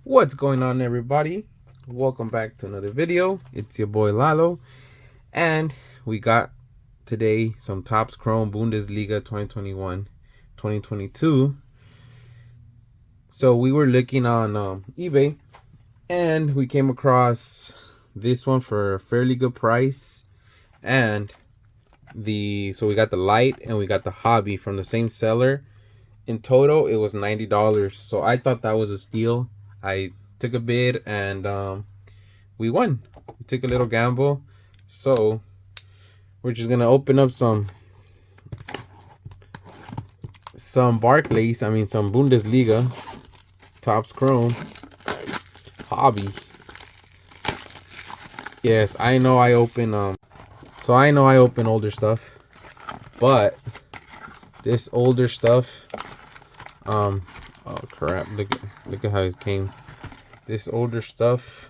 What's going on, everybody? Welcome back to another video. It's your boy Lalo, and we got today some Topps Chrome Bundesliga 2021-2022. So we were looking on eBay, and we came across this one for a fairly good price. And so we got the Lite and we got the Hobby from the same seller. In total, it was $90. So I thought that was a steal. I took a bid and we won. We took a little gamble. So we're just gonna open up some Barclays. Some Bundesliga Topps Chrome Hobby. Yes, I know I open older stuff, but this older stuff, oh crap! Look at how it came. This older stuff,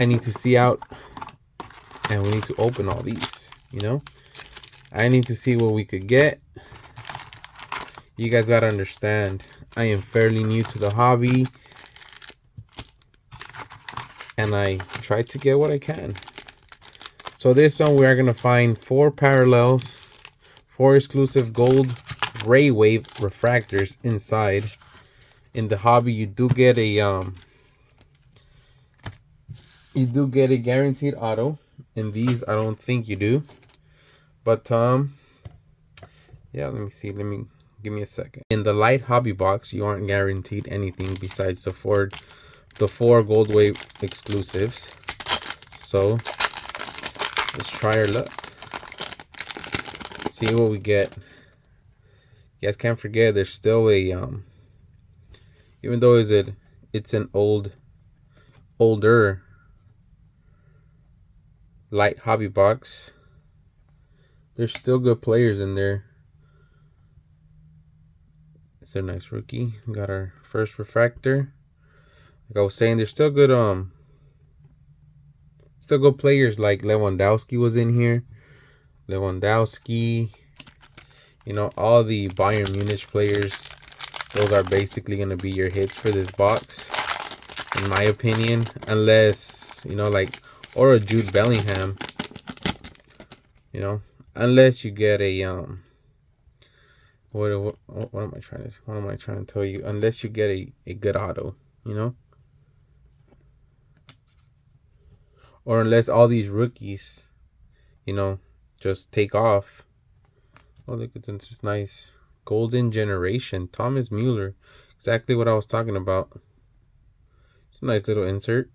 I need to see out, and we need to open all these. I need to see what we could get. You guys gotta understand, I am fairly new to the hobby, and I try to get what I can. So this one, we are gonna find 4 parallels, 4 exclusive gold ray wave refractors inside. In the hobby, you do get a guaranteed auto. In these, I don't think you do. But yeah, let me see. Give me a second. In the Lite hobby box, you aren't guaranteed anything besides the four gold wave exclusives. So let's try our luck. See what we get. You guys can't forget, there's still a even though it's an older Lite hobby box, there's still good players in there. It's a nice rookie. We got our first refractor. Like I was saying, there's still good players. Like Lewandowski was in here. Lewandowski, all the Bayern Munich players, those are basically going to be your hits for this box, in my opinion. Unless, or a Jude Bellingham, unless you get a, what am I trying to tell you? Unless you get a good auto, or unless all these rookies, just take off. Oh, look at this, is nice. Golden Generation, Thomas Mueller. Exactly what I was talking about. It's a nice little insert.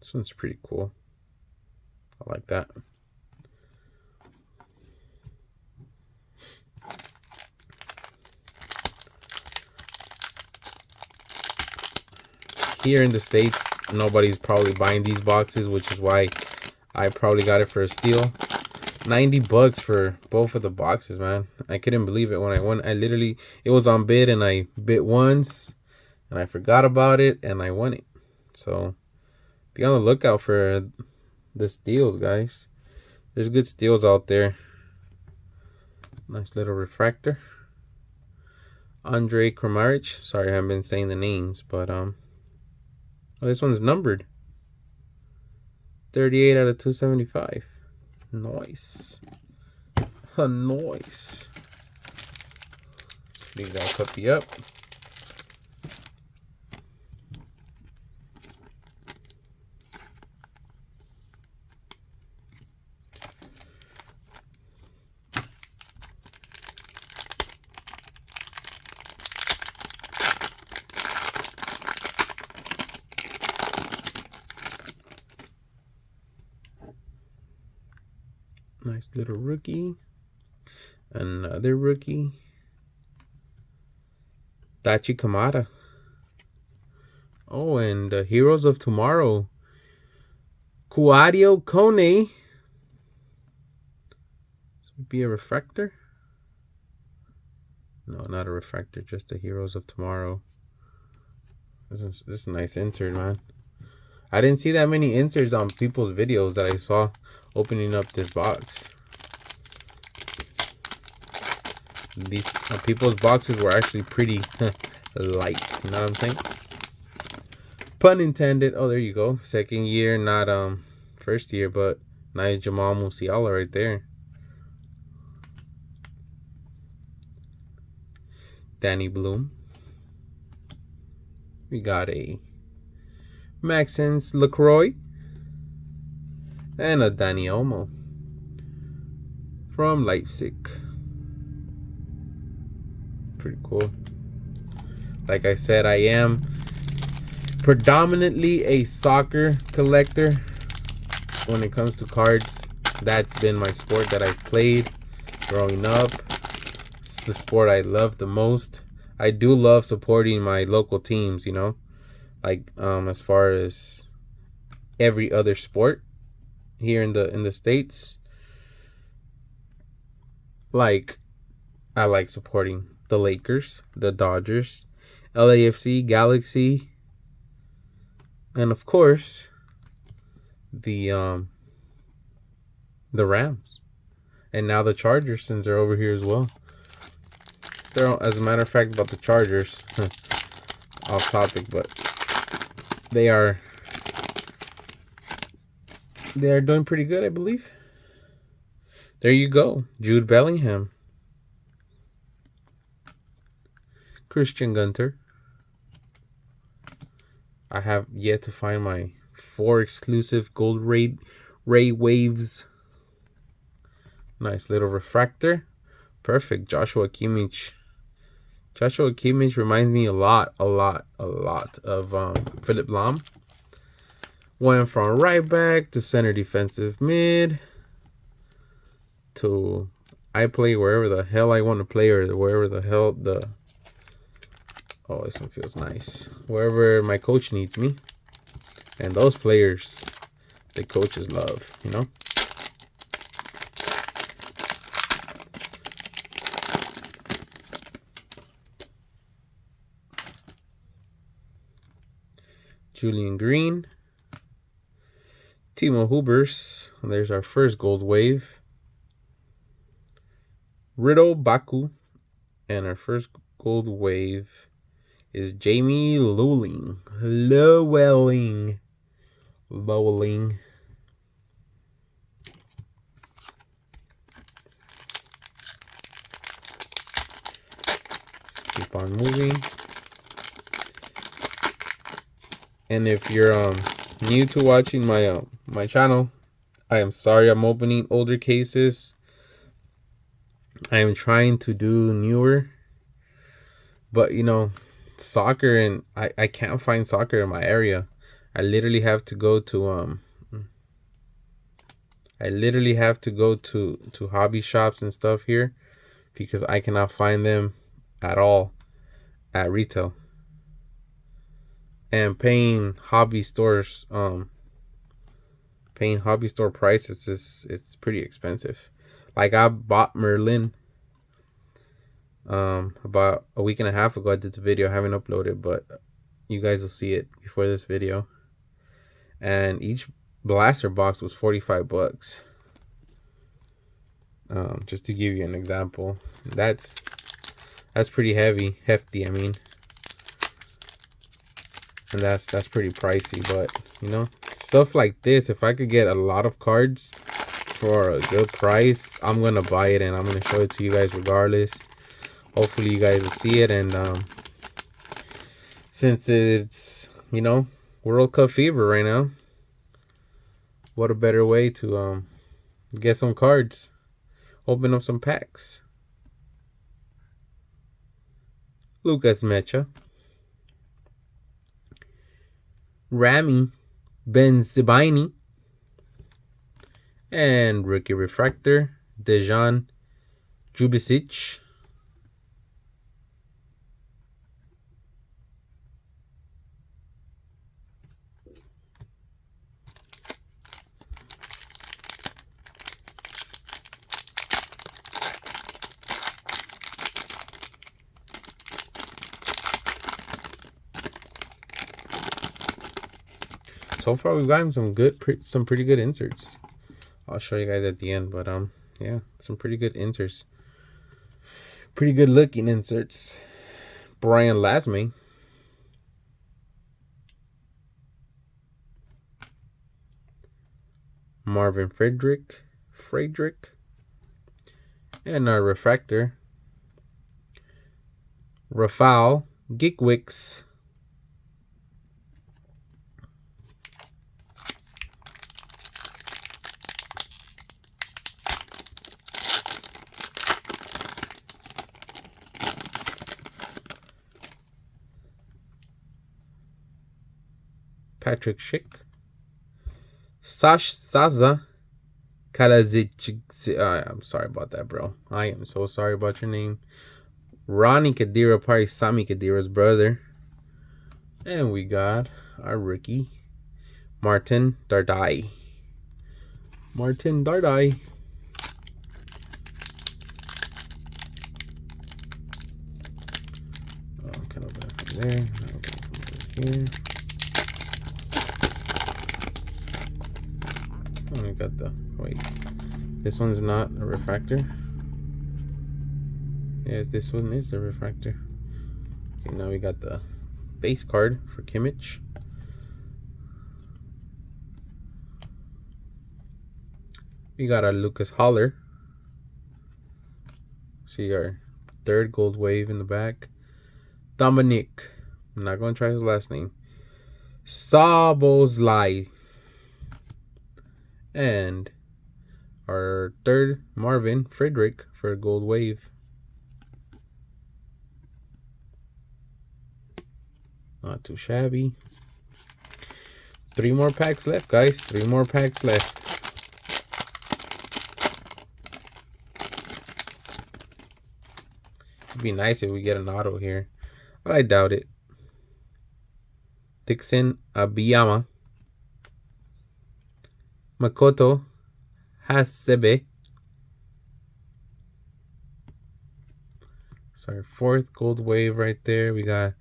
This one's pretty cool. I like that. Here in the States, nobody's probably buying these boxes, which is why I probably got it for a steal. $90 for both of the boxes, man. I couldn't believe it when I won. It was on bid and I bid once and I forgot about it and I won it. So be on the lookout for the steals, guys. There's good steals out there. Nice little refractor. Andre Kramaric. Sorry, I haven't been saying the names, but oh, this one's numbered. 38 out of 275. Nice. Nice. Leave that puppy up. Nice little rookie. Another rookie. Dachi Kamada. Oh, and Heroes of Tomorrow. Kuadio Kone. This would be a refractor. No, not a refractor, just the Heroes of Tomorrow. This is a nice insert, man. I didn't see that many inserts on people's videos that I saw opening up this box. these people's boxes were actually pretty light. You know what I'm saying? Pun intended. Oh, there you go. Second year, not first year, but nice Jamal Musiala right there. Danny Bloom. We got a Maxence LaCroix and a Dani Olmo from Leipzig. Pretty cool. Like I said, I am predominantly a soccer collector. When it comes to cards, that's been my sport that I've played growing up. It's the sport I love the most. I do love supporting my local teams, you know, like as far as every other sport here in the States. Like, I like supporting the Lakers, the Dodgers, LAFC, Galaxy, and of course the Rams, and now the Chargers, since they're over here as well. They're, as a matter of fact, about the Chargers, off topic, but they are doing pretty good, I believe. There you go, Jude Bellingham, Christian Gunter. I have yet to find my 4 exclusive gold ray waves. Nice little refractor. Perfect. Joshua Kimmich. Joshua Kimmich reminds me a lot of Philip Lahm. Went from right back to center defensive mid to I play wherever the hell I want to play, or wherever the hell the... Oh, this one feels nice. Wherever my coach needs me. And those players, the coaches love, you know? Julian Green. Timo Hubers. There's our first gold wave. Riddle Baku. And our first gold wave is Jamie Lowling. Bowling. Keep on moving. And if you're new to watching my channel, I am sorry I'm opening older cases. I am trying to do newer, but you know, soccer, and I can't find soccer in my area. I literally have to go to hobby shops and stuff here, because I cannot find them at all at retail. And paying hobby store prices it's pretty expensive. Like, I bought Merlin about a week and a half ago. I did the video, I haven't uploaded, but you guys will see it before this video. And each blaster box was 45 bucks. Just to give you an example. That's pretty hefty, I mean. And that's pretty pricey, but you know, stuff like this, if I could get a lot of cards for a good price, I'm gonna buy it, and I'm gonna show it to you guys regardless. Hopefully you guys will see it. And since it's, you know, World Cup fever right now, what a better way to get some cards, open up some packs. Lucas Mecha, Rami Benzibaini, and rookie refractor Dejan Jubicic. So far we've gotten some pretty good inserts. I'll show you guys at the end, but yeah, some pretty good inserts. Pretty good looking inserts. Brian Lasme. Marvin Frederick. And our refractor. Rafael Gickwicks. Patrick Schick. Saza Kalazic. I'm sorry about that, bro. I am so sorry about your name. Ronnie Kadira, probably Sami Kadira's brother. And we got our rookie, Martin Dardai. Oh, can open it from there. Here. Oh, we got the wait. This one's not a refractor. Yes, this one is the refractor. Okay, now we got the base card for Kimmich. We got our Lucas Holler. See our third gold wave in the back. Dominic. I'm not going to try his last name. Sabozlai. And our third Marvin Frederick for a gold wave. Not too shabby. 3 more packs left, guys. 3 more packs left. It'd be nice if we get an auto here, but I doubt it. Dixon Abiyama. Makoto Hasebe. Sorry, 4th gold wave right there. We got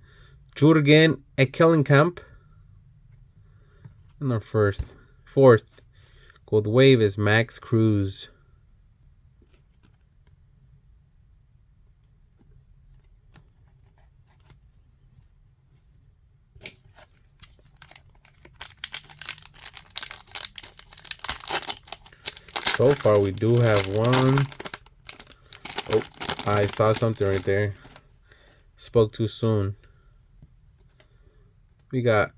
Jurgen Ekkelenkamp. And our 4th gold wave is Max Cruz. So far, we do have one. Oh, I saw something right there. Spoke too soon. We got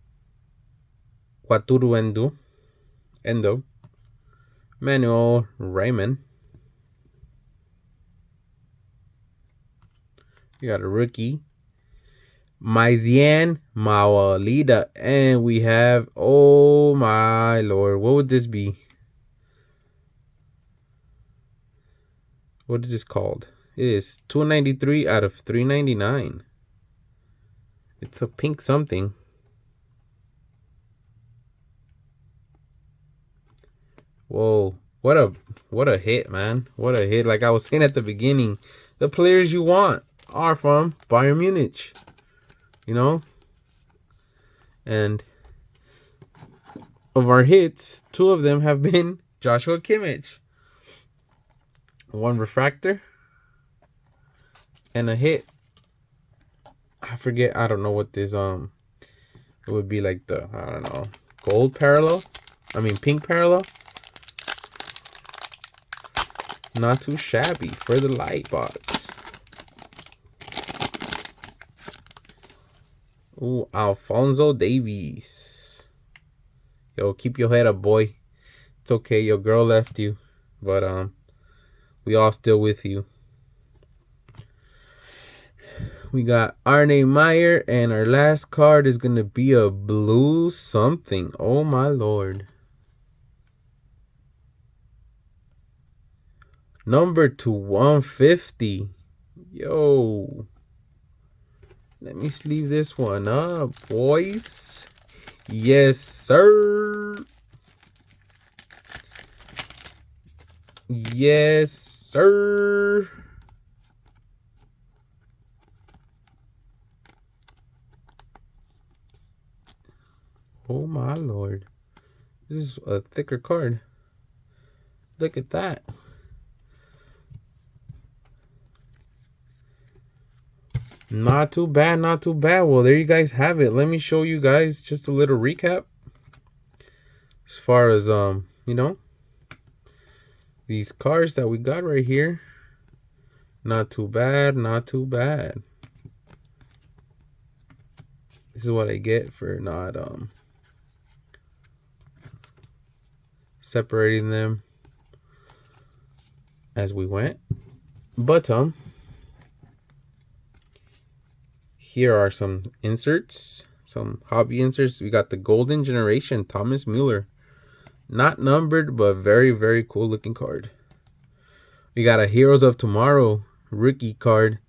Waturu Endo. Manuel Raymond. We got a rookie. Maizian Mawalida. And we have, oh my lord, what would this be? What is this called? It is 293 out of 399. It's a pink something. Whoa, what a hit, man. What a hit. Like I was saying at the beginning, the players you want are from Bayern Munich. You know? And of our hits, 2 of them have been Joshua Kimmich. 1 refractor and a hit. I forget. I don't know what this it would be like the, I don't know, gold parallel. I mean pink parallel. Not too shabby for the light box. Ooh, Alphonso Davies. Yo, keep your head up, boy. It's okay. Your girl left you, but we all still with you. We got Arne Meyer, and our last card is going to be a blue something. Oh, my lord. Number to 150. Yo. Let me sleeve this one up, boys. Yes, sir. Yes, sir. Oh my lord. This is a thicker card. Look at that. Not too bad, not too bad. Well, there you guys have it. Let me show you guys just a little recap as far as you know, these cards that we got right here. Not too bad, not too bad. This is what I get for not separating them as we went. But here are some inserts, some hobby inserts. We got the Golden Generation Thomas Mueller. Not numbered, but very, very cool looking card. We got a Heroes of Tomorrow rookie card.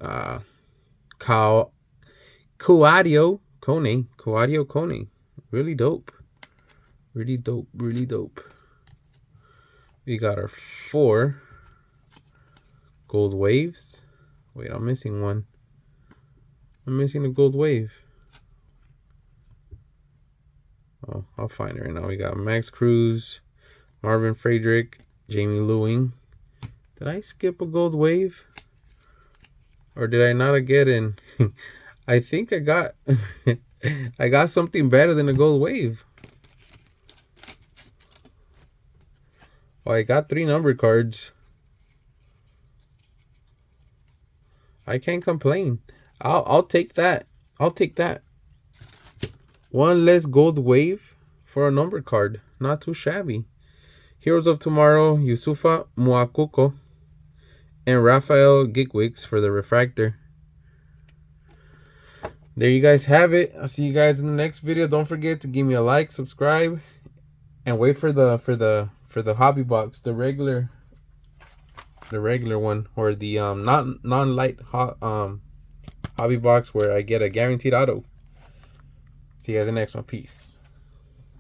Kuadio Kone. Really dope. Really dope. Really dope. We got our 4 gold waves. Wait, I'm missing one. I'm missing a gold wave. Oh, I'll find it right now. We got Max Cruz, Marvin Friedrich, Jamie Lewing. Did I skip a gold wave? Or did I not get in? I think I got I got something better than a gold wave. Oh, I got 3 numbered cards. I can't complain. I'll take that. I'll take that. 1 less gold wave for a numbered card. Not too shabby. Heroes of Tomorrow, Yusufa Muakuko, and Raphael Gigwix for the refractor. There you guys have it. I'll see you guys in the next video. Don't forget to give me a like, subscribe, and wait for the hobby box, the regular one, or the non-light hobby box where I get a guaranteed auto. See you guys in the next one. Peace.